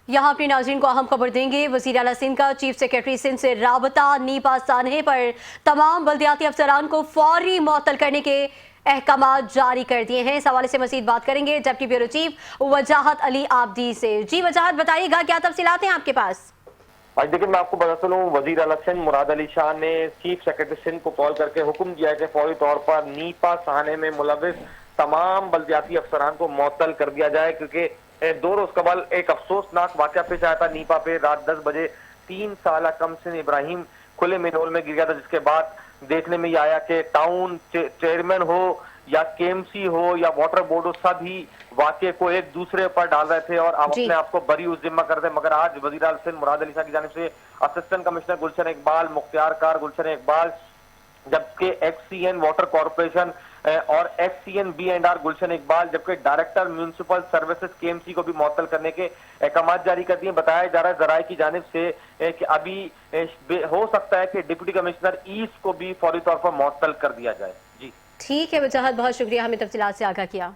यहाँ अपने नाज़रीन को अहम खबर देंगे। वज़ीर आला सिंध का चीफ सेक्रेटरी सिंध से राबता नीपा सानहे पर तमाम बल्दियाती अफसरान को फौरी मुअत्तल करने के अहकामात जारी कर दिए हैं। इस हवाले से मजीद बात करेंगे डिप्टी ब्यूरो चीफ वजाहत अली आबदी से। जी वजाहत बताइएगा, क्या तफसीलात हैं आपके पास? आज देखिए, मैं आपको बता चलूं, वजीर आला सिंध मुराद अली शाह ने चीफ सेक्रेटरी सिंध को कॉल करके हुक्म दिया है कि फौरी तौर पर नीपा साहने में मुलविस तमाम बल्दियाती अफसरान को मुअत्तल कर दिया जाए, क्योंकि 2 रोज कबल एक अफसोसनाक वाकया पेश आया था। नीपा पे रात 10 बजे 3 साल कमसिन इब्राहिम खुले मिनोल में गिर गया था, जिसके बाद देखने में ये आया कि टाउन चेयरमैन हो या केएमसी हो या वाटर बोर्ड हो, सभी वाकये को एक दूसरे पर डाल रहे थे और आप अपने आप को बरी उस जिम्मा करते। मगर आज वजीर आला सिंध मुराद अली शाह की जानिब से असिस्टेंट कमिश्नर गुलशन इकबाल, मुख्तियार कार गुलशन इकबाल, जबकि एक्ससीएन वाटर कॉर्पोरेशन और एक्ससीएन बी&आर गुलशन इकबाल, जबकि डायरेक्टर म्यूनिसिपल सर्विसेज केएमसी को भी मुअत्तल करने के अहकाम जारी कर दिए। बताया जा रहा है जराये की जानिब से कि अभी हो सकता है कि डिप्टी कमिश्नर ईस्ट को भी फौरी तौर पर मुअत्तल कर दिया जाए। जी ठीक है वजाहत, बहुत शुक्रिया हमें तफसीलात से आगाह किया।